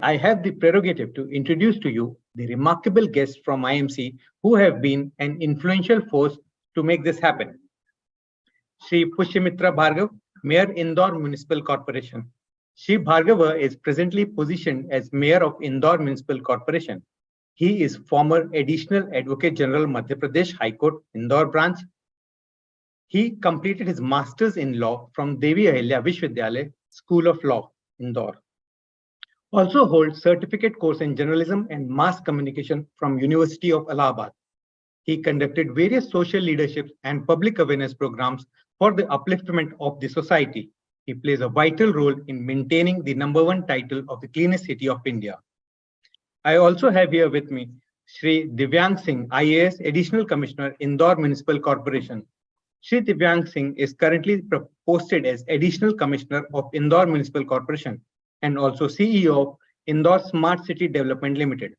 I have the prerogative to introduce to you the remarkable guests from IMC who have been an influential force to make this happen. Shri Pushyamitra Bhargav, Mayor Indore Municipal Corporation. Shri Bhargava is presently positioned as Mayor of Indore Municipal Corporation. He is former Additional Advocate General Madhya Pradesh High Court, Indore branch. He completed his Masters in Law from Devi Ahilya Vishwavidyalaya, School of Law, Indore. Also holds certificate course in journalism and mass communication from University of Allahabad. He conducted various social leadership and public awareness programs for the upliftment of the society. He plays a vital role in maintaining the #1 title of the cleanest city of India. I also have here with me Shri Divyank Singh, IAS Additional Commissioner, Indore Municipal Corporation. Shri Divyank Singh is currently posted as Additional Commissioner of Indore Municipal Corporation and also CEO of Indore Smart City Development Limited.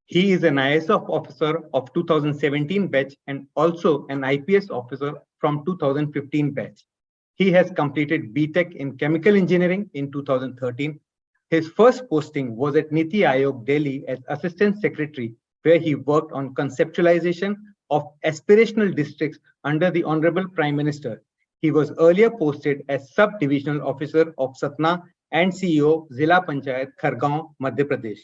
He is an IAS officer of 2017 batch and also an IPS officer from 2015 batch. He has completed BTech in Chemical Engineering in 2013. His first posting was at Niti Aayog, Delhi as Assistant Secretary, where he worked on conceptualization of aspirational districts under the Honorable Prime Minister. He was earlier posted as Sub-Divisional Officer of Satna and CEO Zila Panchayat, Khargaon, Madhya Pradesh.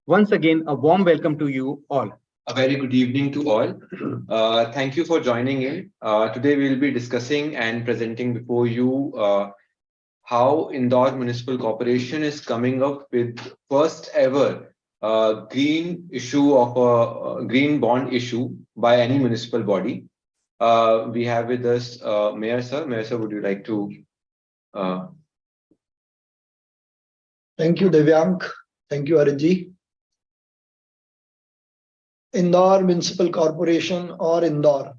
Once again, a warm welcome to you all. A very good evening to all. Thank you for joining in. Today we will be discussing and presenting before you how Indore Municipal Corporation is coming up with first ever green issue of a green bond issue by any municipal body. We have with us Mayor Sir. Mayor Sir, would you like to? Thank you, Divyank. Thank you, Harit. Indore Municipal Corporation or Indore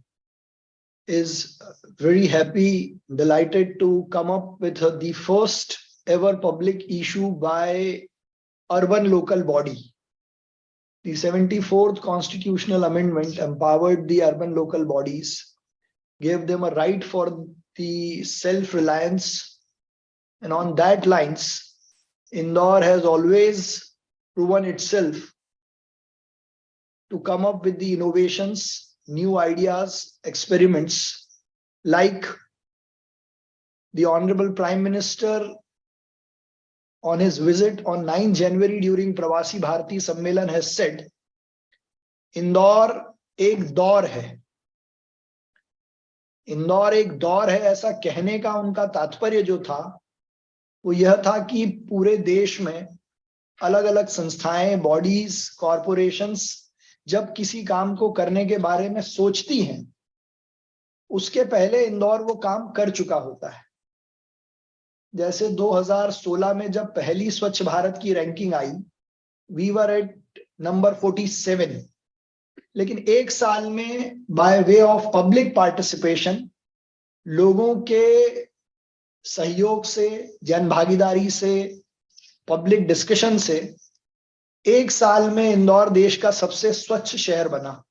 is very happy, delighted to come up with the first ever public issue by urban local body. The 74th constitutional amendment empowered the urban local bodies, gave them a right for the self-reliance, and on that lines, Indore has always proven itself to come up with the innovations, new ideas, experiments, like the Honorable Prime Minister on his visit on 9 January during Pravasi Bharati Sammelan has said, Indore एक दौर है. इंदौर एक दौर है, ऐसा कहने का उनका तात्पर्य जो था वो यह था कि पूरे देश में अलग अलग संस्थाएं, बॉडीज, कॉरपोरेशंस जब किसी काम को करने के बारे में सोचती हैं, उसके पहले इंदौर वो काम कर चुका होता है. जैसे 2016 में जब पहली स्वच्छ भारत की रैंकिंग आई, वी वर एट नंबर 47, लेकिन एक साल में by way of public participation, लोगों के सहयोग से, जन भागीदारी से, पब्लिक डिस्कशन से एक साल में इंदौर देश का सबसे स्वच्छ शहर बना.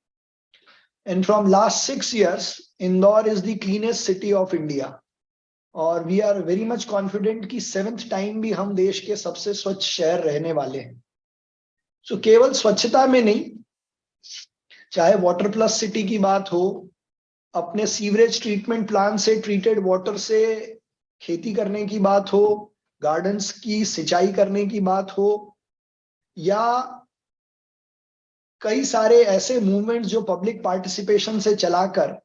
And from last 6 years Indore is the cleanest city of India. और we are very much confident कि 7th टाइम भी हम देश के सबसे स्वच्छ शहर रहने वाले हैं. सो केवल स्वच्छता में नहीं, चाहे वाटर प्लस सिटी की बात हो, अपने सीवरेज ट्रीटमेंट प्लांट से ट्रीटेड वाटर से खेती करने की बात हो, गार्डन्स की सिंचाई करने की बात हो, या कई सारे ऐसे मूवमेंट्स जो पब्लिक पार्टिसिपेशन से चलाकर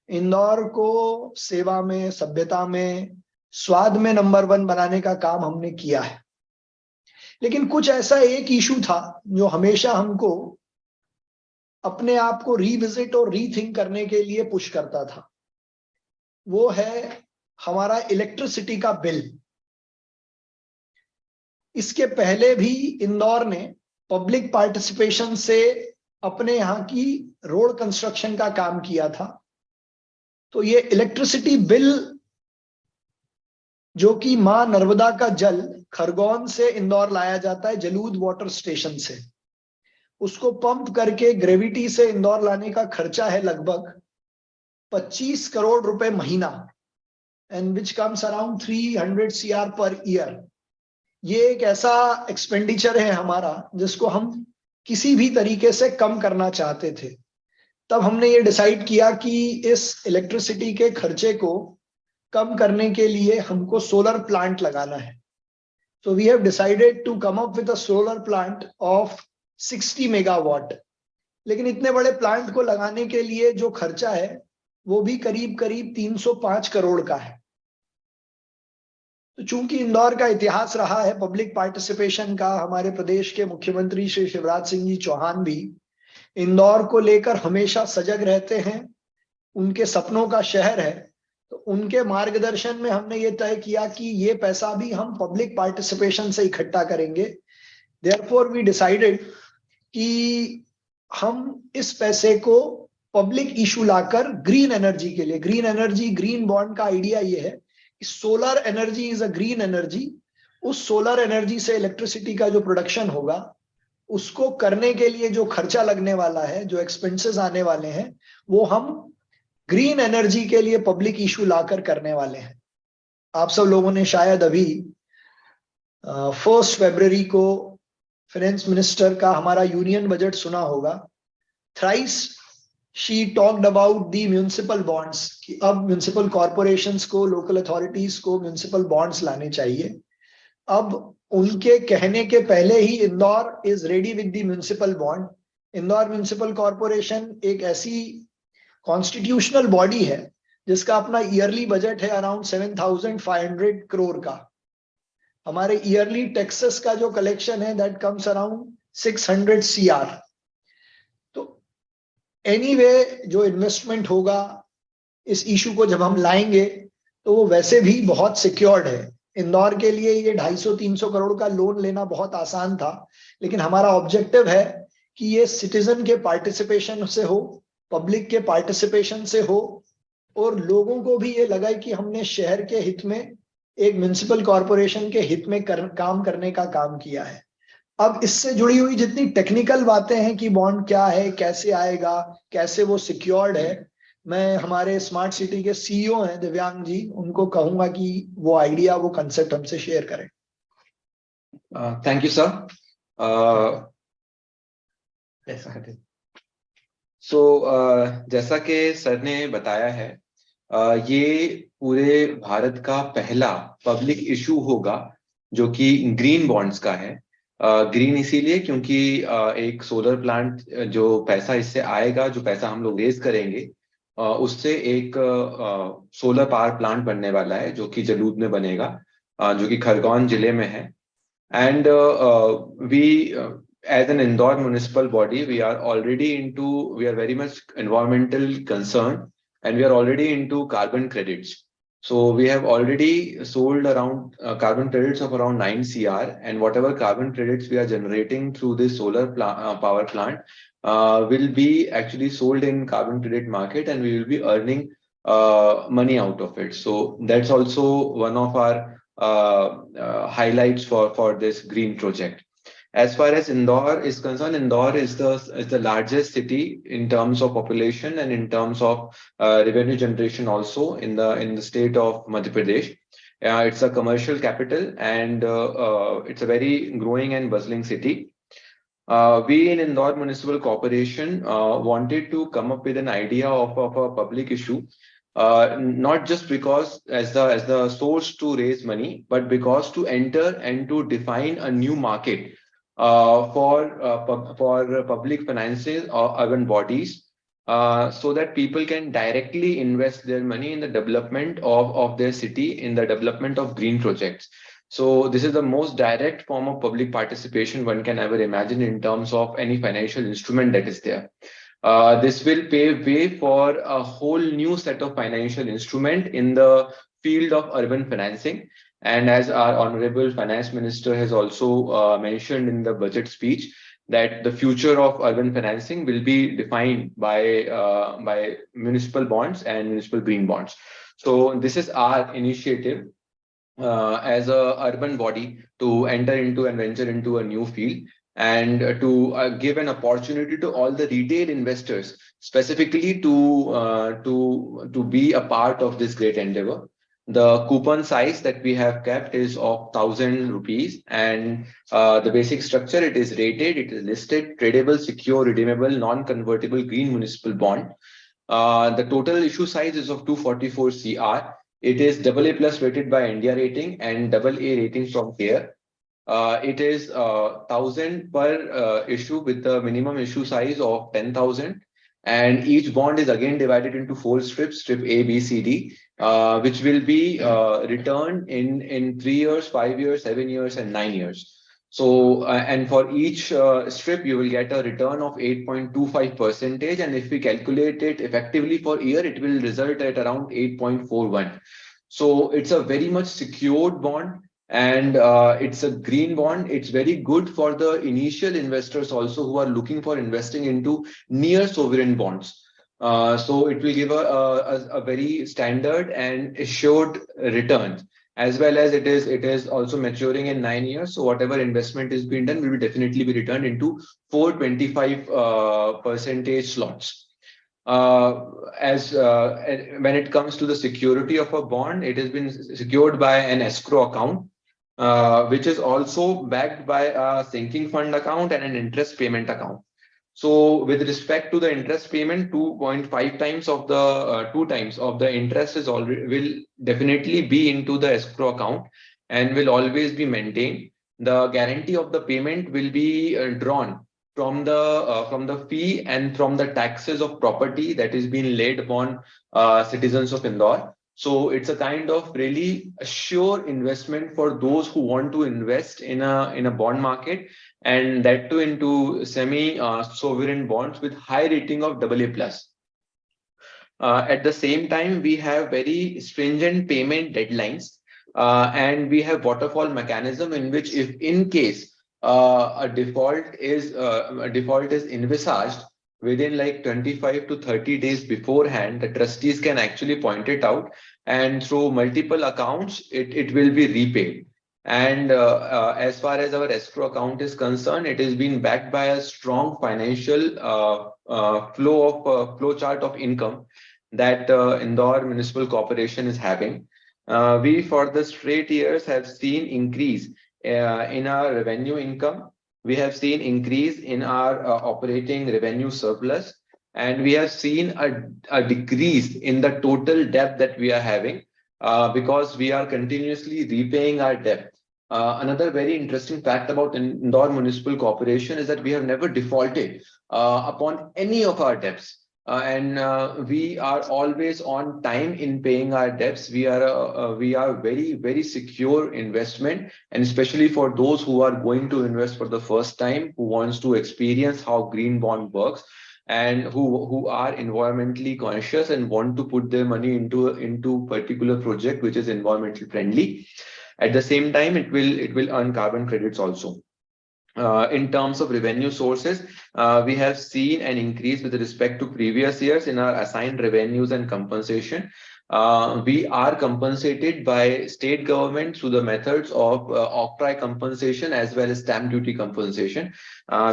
इंदौर को सेवा में, सभ्यता में, स्वाद में नंबर 1 बनाने का काम हमने किया है. लेकिन कुछ ऐसा एक इशू था जो हमेशा हमको अपने आप को रीविजिट और रीथिंक करने के लिए पुश करता था. वो है हमारा इलेक्ट्रिसिटी का बिल. इसके पहले भी इंदौर ने पब्लिक पार्टिसिपेशन से अपने यहाँ की रोड कंस्ट्रक्शन का काम किया था. तो ये इलेक्ट्रिसिटी बिल, जो कि मां नर्मदा का जल खरगोन से इंदौर लाया जाता है जलूद वाटर स्टेशन से, उसको पंप करके ग्रेविटी से इंदौर लाने का खर्चा है लगभग 25 करोड़ रुपए महीना, and which comes around 300 CR per year. ये एक ऐसा एक्सपेंडिचर है हमारा जिसको हम किसी भी तरीके से कम करना चाहते थे। तब हमने ये डिसाइड किया कि इस इलेक्ट्रिसिटी के खर्चे को कम करने के लिए हमको सोलर प्लांट लगाना है। So we have decided to come up with a solar plant of 60 megawatt. लेकिन इतने बड़े प्लांट को लगाने के लिए जो खर्चा है वो भी करीब करीब 305 करोड़ का है। तो चूंकि इंदौर का इतिहास रहा है पब्लिक पार्टिसिपेशन का, हमारे प्रदेश के मुख्यमंत्री श्री शिवराज सिंह जी चौहान भी इंदौर को लेकर हमेशा सजग रहते हैं, उनके सपनों का शहर है। तो उनके मार्गदर्शन में हमने ये तय किया कि ये पैसा भी हम पब्लिक पार्टिसिपेशन से इकट्ठा करेंगे। देयरफॉर वी डिसाइडेड कि हम इस पैसे को पब्लिक इशू लाकर ग्रीन एनर्जी के लिए, ग्रीन एनर्जी ग्रीन बॉन्ड का आइडिया ये है कि solar energy is a green energy. उस सोलर एनर्जी से इलेक्ट्रिसिटी का जो प्रोडक्शन होगा उसको करने के लिए जो खर्चा लगने वाला है, जो एक्सपेंसेस आने वाले हैं, वो हम ग्रीन एनर्जी के लिए पब्लिक इशू लाकर करने वाले हैं। आप सब लोगों ने शायद अभी 1 फरवरी को फाइनेंस मिनिस्टर का हमारा यूनियन बजट सुना होगा। Thrice she talked about the municipal bonds कि अब म्यूनिसिपल कॉर्पोरेशंस को, लोकल अथॉरिटीज को म्यूनिसिपल बॉन्ड्स लाने चाहिए। अब उनके कहने के पहले ही Indore is ready with the municipal bond. Indore municipal corporation एक ऐसी कॉन्स्टिट्यूशनल बॉडी है जिसका अपना ईयरली बजट है अराउंड 7,500 करोड़ का। हमारे ईयरली टैक्सेस का जो कलेक्शन है दैट कम्स अराउंड 600 CR। तो एनीवे जो इन्वेस्टमेंट होगा इस इशू को जब हम लाएंगे तो वो वैसे भी बहुत सिक्योर्ड है। इंदौर के लिए ये 250-300 करोड़ का लोन लेना बहुत आसान था, लेकिन हमारा ऑब्जेक्टिव है कि ये सिटीजन के पार्टिसिपेशन से हो, पब्लिक के पार्टिसिपेशन से हो, और लोगों को भी ये लगा कि हमने शहर के हित में, एक म्युनिसिपल कॉर्पोरेशन के हित में काम करने का काम किया है। अब इससे जुड़ी हुई जितनी टेक्निकल बातें हैं कि बॉन्ड क्या है, कैसे आएगा, कैसे वो सिक्योर्ड है, मैं हमारे स्मार्ट सिटी के CEO हैं दिव्यांग जी, उनको कहूंगा कि वो आइडिया, वो कंसेप्ट हमसे शेयर करें। Thank you sir. जैसा कि सर ने बताया है, ये पूरे भारत का पहला पब्लिक इशू होगा जो कि ग्रीन बॉन्ड्स का है। ग्रीन इसीलिए क्योंकि एक सोलर प्लांट, जो पैसा इससे आएगा, जो पैसा हम लोग रेज करेंगे, उससे एक सोलर पावर प्लांट बनने वाला है जो कि जलूद में बनेगा, जो कि खरगोन जिले में है। And we as an Indore municipal body, we are very much environmental concerned, and we are already into carbon credits. So we have already sold around carbon credits of around 9 CR, and whatever carbon credits we are generating through this solar power plant will be actually sold in carbon credit market, and we will be earning money out of it. So that's also one of our highlights for this green project. As far as Indore is concerned, Indore is the largest city in terms of population and in terms of revenue generation also in the state of Madhya Pradesh. It's a commercial capital, and it's a very growing and bustling city. We in Indore Municipal Corporation wanted to come up with an idea of a public issue, not just because as the source to raise money, but because to enter and to define a new market for public finances or urban bodies, so that people can directly invest their money in the development of their city, in the development of green projects. So this is the most direct form of public participation one can ever imagine in terms of any financial instrument that is there. This will pave way for a whole new set of financial instrument in the field of urban financing. And as our Honorable Finance Minister has also mentioned in the budget speech, that the future of urban financing will be defined by municipal bonds and municipal green bonds. So this is our initiative as a urban body to enter into and venture into a new field, and to give an opportunity to all the retail investors specifically to be a part of this great endeavor. The coupon size that we have kept is of 1,000 rupees, and the basic structure, it is rated, it is listed, tradable, secure, redeemable, non-convertible green municipal bond. The total issue size is of 244 CR. It is AA plus rated by India rating and AA rating from here. It is 1,000 per issue with the minimum issue size of 10,000. And each bond is again divided into 4 strips, strip A, B, C, D, which will be returned in 3 years, 5 years, 7 years, and 9 years. So, and for each strip, you will get a return of 8.25%. And if we calculate it effectively for year, it will result at around 8.41. So it's a very much secured bond, and it's a green bond. It's very good for the initial investors also who are looking for investing into near sovereign bonds. So it will give a very standard and assured return, as well as it is also maturing in 9 years. So whatever investment is being done will definitely be returned into 425 percentage slots. When it comes to the security of a bond, it has been secured by an escrow account, which is also backed by a sinking fund account and an interest payment account. So with respect to the interest payment, 2.5 times of the 2 times of the interest is already will definitely be into the escrow account and will always be maintained. The guarantee of the payment will be drawn from the fee and from the taxes of property that is being laid upon citizens of Indore. So it's a kind of really a sure investment for those who want to invest in a bond market, and that too into semi-sovereign bonds with high rating of AA plus. At the same time, we have very stringent payment deadlines, and we have waterfall mechanism in which, if in case a default is envisaged within like 25 to 30 days beforehand, the trustees can actually point it out, and through multiple accounts, it will be repaid. And as far as our escrow account is concerned, it has been backed by a strong financial flow chart of income that Indore Municipal Corporation is having. We, for the straight years, have seen increase in our revenue income. We have seen increase in our operating revenue surplus, and we have seen a decrease in the total debt that we are having because we are continuously repaying our debt. Another very interesting fact about Indore Municipal Corporation is that we have never defaulted upon any of our debts. And we are always on time in paying our debts. We are very, very secure investment, and especially for those who are going to invest for the first time, who wants to experience how green bond works, and who are environmentally conscious and want to put their money into particular project which is environmental friendly. At the same time, it will earn carbon credits also. In terms of revenue sources, we have seen an increase with respect to previous years in our assigned revenues and compensation. We are compensated by state government through the methods of octroi compensation as well as stamp duty compensation,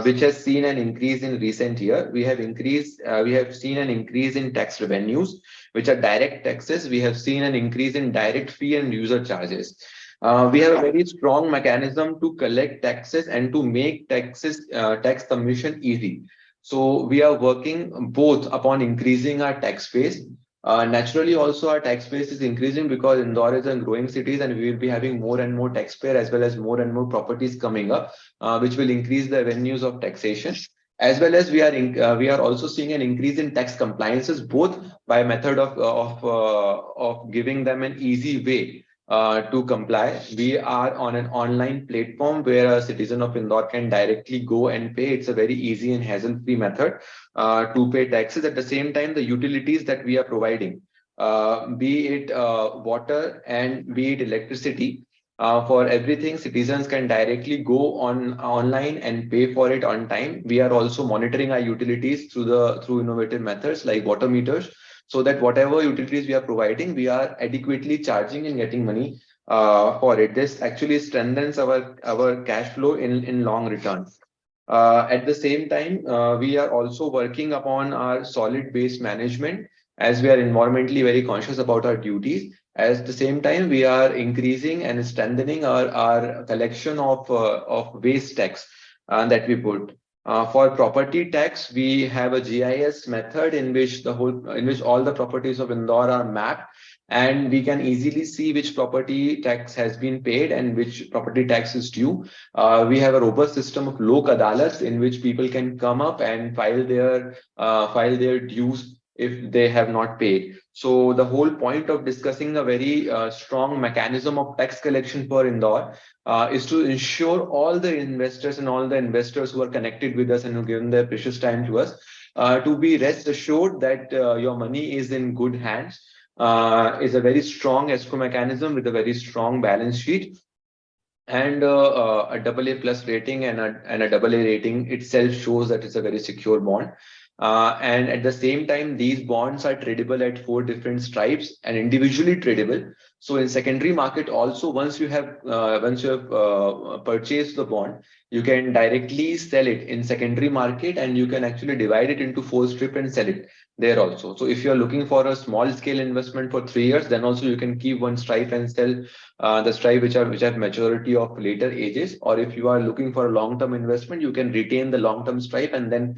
which has seen an increase in recent year. We have seen an increase in tax revenues, which are direct taxes. We have seen an increase in direct fee and user charges. We have a very strong mechanism to collect taxes and to make tax submission easy. So we are working both upon increasing our tax base. Naturally, also our tax base is increasing because Indore is a growing city, and we will be having more and more taxpayer as well as more and more properties coming up, which will increase the revenues of taxation. As well as we are also seeing an increase in tax compliances, both by method of giving them an easy way to comply. We are on an online platform where a citizen of Indore can directly go and pay. It's a very easy and hassle-free method to pay taxes. At the same time, the utilities that we are providing, be it water and be it electricity, for everything, citizens can directly go online and pay for it on time. We are also monitoring our utilities through innovative methods like water meters, so that whatever utilities we are providing, we are adequately charging and getting money for it. This actually strengthens our cash flow in long returns. At the same time, we are also working upon our solid waste management, as we are environmentally very conscious about our duties. At the same time, we are increasing and strengthening our collection of waste tax that we put. For property tax, we have a GIS method in which all the properties of Indore are mapped, and we can easily see which property tax has been paid and which property tax is due. We have a robust system of lok adalats in which people can come up and file their dues if they have not paid. So the whole point of discussing a very strong mechanism of tax collection for Indore is to ensure all the investors and all the investors who are connected with us and who have given their precious time to us to be rest assured that your money is in good hands. Is a very strong escrow mechanism with a very strong balance sheet, and a AA+ rating and a AA rating itself shows that it's a very secure bond. And at the same time, these bonds are tradable at 4 different stripes and individually tradable. So in secondary market also, once you have purchased the bond, you can directly sell it in secondary market, and you can actually divide it into 4 strip and sell it there also. So if you're looking for a small scale investment for 3 years, then also you can keep one stripe and sell the stripe which have maturity of later ages. Or if you are looking for a long-term investment, you can retain the long-term stripe and then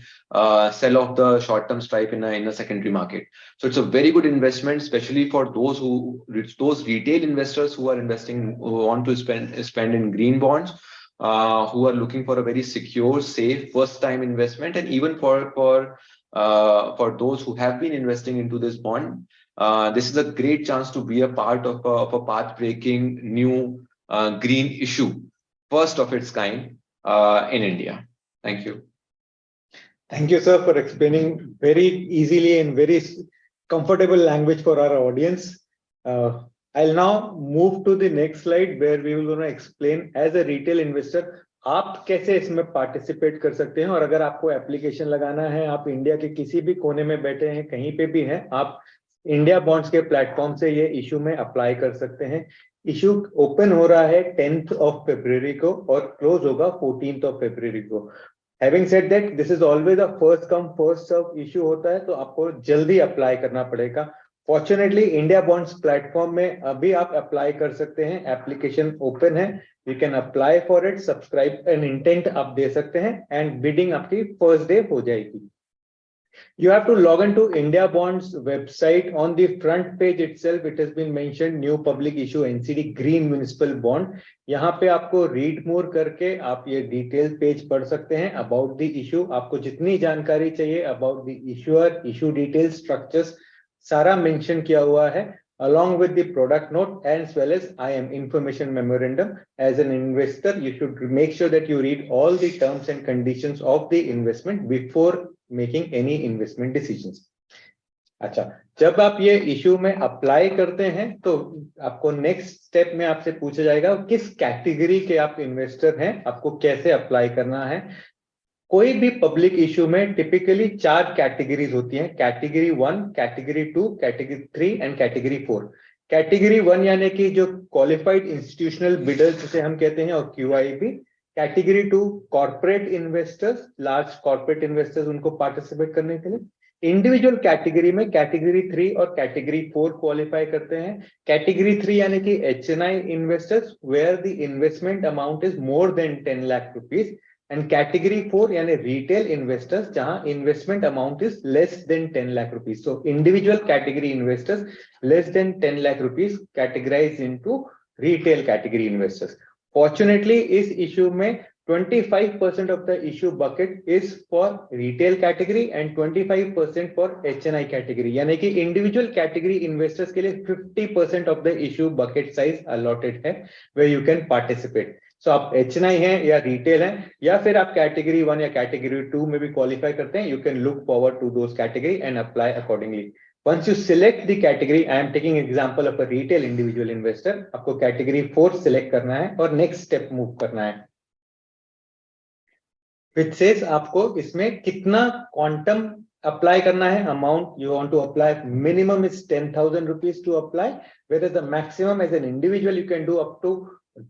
sell off the short-term stripe in a secondary market. So it's a very good investment, especially for those retail investors who are investing, who want to spend in green bonds, who are looking for a very secure, safe, first-time investment, and even for those who have been investing into this bond. This is a great chance to be a part of a path-breaking new green issue, first of its kind in India. Thank you. Thank you, sir, for explaining very easily and very comfortable language for our audience. I'll now move to the next slide where we will going to explain as a retail investor आप कैसे इसमें participate कर सकते हैं, और अगर आपको application लगाना है, आप इंडिया के किसी भी कोने में बैठे हैं, कहीं पे भी हैं, आप इंडिया बॉन्ड्स के प्लेटफॉर्म से ये इशू में अप्लाई कर सकते हैं. इशू ओपन हो रहा है 10th of February को और क्लोज होगा 14th of February को. Having said that, this is always a first come first serve issue होता है, तो आपको जल्दी अप्लाई करना पड़ेगा. फॉर्चुनेटली इंडिया बॉन्ड्स प्लेटफॉर्म में अभी आप अप्लाई कर सकते हैं, एप्लीकेशन ओपन है, you can apply for it, subscribe and intent आप दे सकते हैं, एंड बिडिंग आपकी फर्स्ट डे हो जाएगी. You have to log into IndiaBonds website. On the front page itself, it has been mentioned new public issue NCD Green Municipal Bond. यहाँ पे आपको read more करके आप ये detail पेज पढ़ सकते हैं about the issue. आपको जितनी जानकारी चाहिए about the issuer, issue details, structures, सारा mention किया हुआ है, along with the product note as well as IM information memorandum. As an investor, you should make sure that you read all the terms and conditions of the investment before making any investment decisions. अच्छा, जब आप ये issue में apply करते हैं तो आपको next step में आपसे पूछा जाएगा किस कैटेगरी के आप इन्वेस्टर हैं, आपको कैसे अप्लाई करना है. कोई भी पब्लिक इशू में टिपिकली 4 कैटेगरीज होती हैं, category 1, category 2, category 3 and category 4. Category 1 यानी कि जो क्वालिफाइड इंस्टीट्यूशनल बिडर्स जिसे हम कहते हैं, और QIB. Category 2 corporate investors, large corporate investors, उनको पार्टिसिपेट करने के लिए. इंडिविजुअल कैटेगरी में कैटेगरी 3 और कैटेगरी 4 क्वालिफाई करते हैं. कैटेगरी 3 यानी कि HNI investors where the investment amount is more than 10 lakh rupees, and category 4 यानी रिटेल इन्वेस्टर्स जहां investment amount is less than 10 lakh rupees. So individual category investors less than 10 lakh rupees categorize into retail category investors. Fortunately, इस issue में 25% of the issue bucket is for retail category and 25% for HNI category. यानी कि individual category investors के लिए 50% of the issue bucket size allotted है where you can participate. So आप HNI हैं या retail हैं या फिर आप category 1 या category 2 में भी qualify करते हैं, you can look forward to those category and apply accordingly. Once you select the category, I am taking example of a retail individual investor. आपको category 4 select करना है और next step move करना है. Which says आपको इसमें कितना quantum apply करना है, amount you want to apply. Minimum is 10,000 rupees to apply, whereas the maximum as an individual you can do up to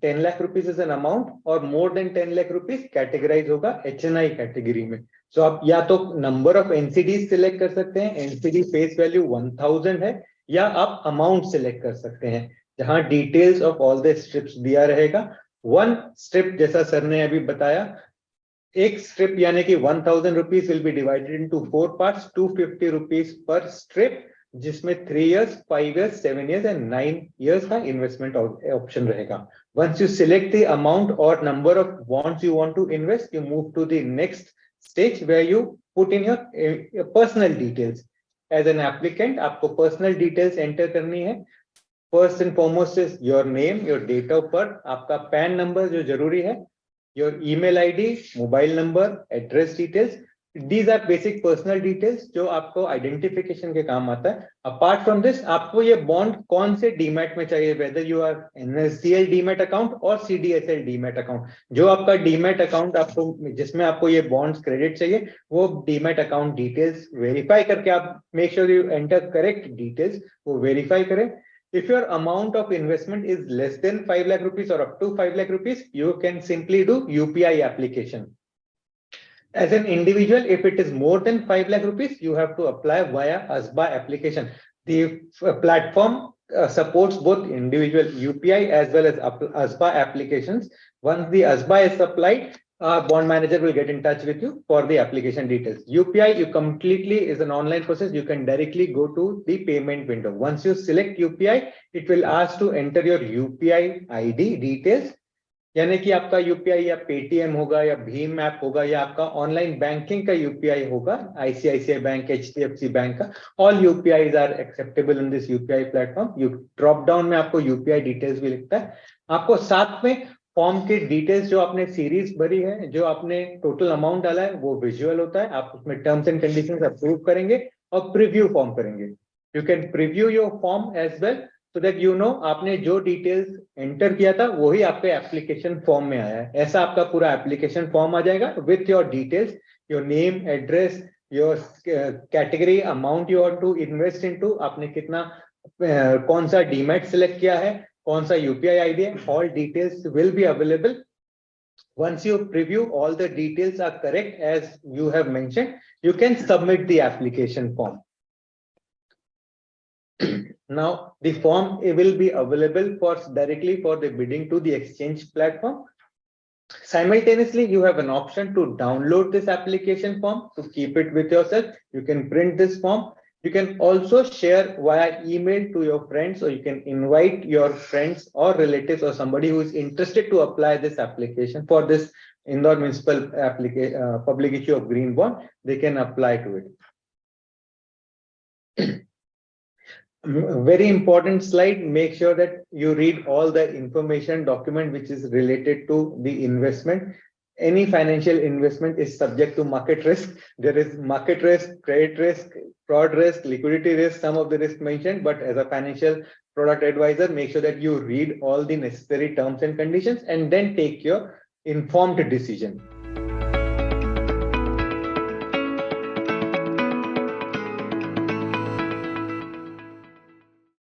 10 lakh rupees as an amount, or more than 10 lakh rupees categorize होगा HNI category में. So आप या तो number of NCDs select कर सकते हैं. NCD face value 1000 है, या आप अमाउंट सिलेक्ट कर सकते हैं, जहां details of all the strips दिया रहेगा। वन स्ट्रिप, जैसा सर ने अभी बताया, एक स्ट्रिप यानी कि 1000 rupees will be divided into 4 parts, 250 rupees per strip, जिसमें 3 years, 5 years, 7 years and 9 years का इन्वेस्टमेंट ऑप्शन रहेगा। Once you select the amount or number of bonds you want to invest, you move to the next stage where you put in your personal details. As an applicant, आपको personal details enter करनी है। First and foremost is your name, your date of birth, आपका PAN number जो जरूरी है, your email ID, mobile number, address details. These are basic personal details जो आपको identification के काम आता है। अपार्ट फ्रॉम दिस, आपको ये बॉन्ड कौन से डीमैट में चाहिए, whether you are NSDL demat account और CDSL डीमैट अकाउंट। जो आपका डीमैट अकाउंट आपको, जिसमें आपको ये बॉन्ड्स क्रेडिट चाहिए, वो डीमैट अकाउंट डिटेल्स वेरीफाई करके आप make sure you enter correct details, वो वेरीफाई करें। If your amount of investment is less than 5 lakh rupees or up to 5 lakh rupees, you can simply do UPI application. As an individual, if it is more than 5 lakh rupees, you have to apply via ASBA application. The platform supports both individual UPI as well as ASBA applications. Once the ASBA is applied, bond manager will get in touch with you for the application details. UPI, you completely is an online process. You can directly go to the payment window. Once you select UPI, it will ask to enter your UPI ID details. यानी कि आपका UPI या Paytm होगा या Bhim app होगा या आपका online banking का यूपीआई होगा, आईसीआईसीआई बैंक, एचडीएफसी बैंक का, all UPIs are acceptable in this UPI platform. You drop down में आपको यूपीआई डिटेल्स भी लिखता है। आपको साथ में फॉर्म के डिटेल्स, जो आपने सीरीज भरी है, जो आपने टोटल अमाउंट डाला है, वो विजुअल होता है। आप उसमें टर्म्स एंड कंडीशंस अप्रूव करेंगे और प्रीव्यू फॉर्म करेंगे। You can preview your form as well, so that you know आपने जो डिटेल्स एंटर किया था वही आपके एप्लीकेशन फॉर्म में आया है। ऐसा आपका पूरा एप्लीकेशन फॉर्म आ जाएगा with your details, your name, address, your category, amount you want to invest into, आपने कितना कौन सा डीमैट सिलेक्ट किया है, कौन सा यूपीआई आईडी है, all details will be available. Once you preview, all the details are correct as you have mentioned, you can submit the application form. Now the form will be available directly for the bidding to the exchange platform. Simultaneously, you have an option to download this application form to keep it with yourself. You can print this form. You can also share via email to your friends, or you can invite your friends or relatives or somebody who is interested to apply this application for this Indore Municipal Public Issue of Green Bond. They can apply to it. Very important slide. Make sure that you read all the information document which is related to the investment. Any financial investment is subject to market risk. There is market risk, credit risk, fraud risk, liquidity risk, some of the risk mentioned, but as a financial product advisor, make sure that you read all the necessary terms and conditions and then take your informed decision.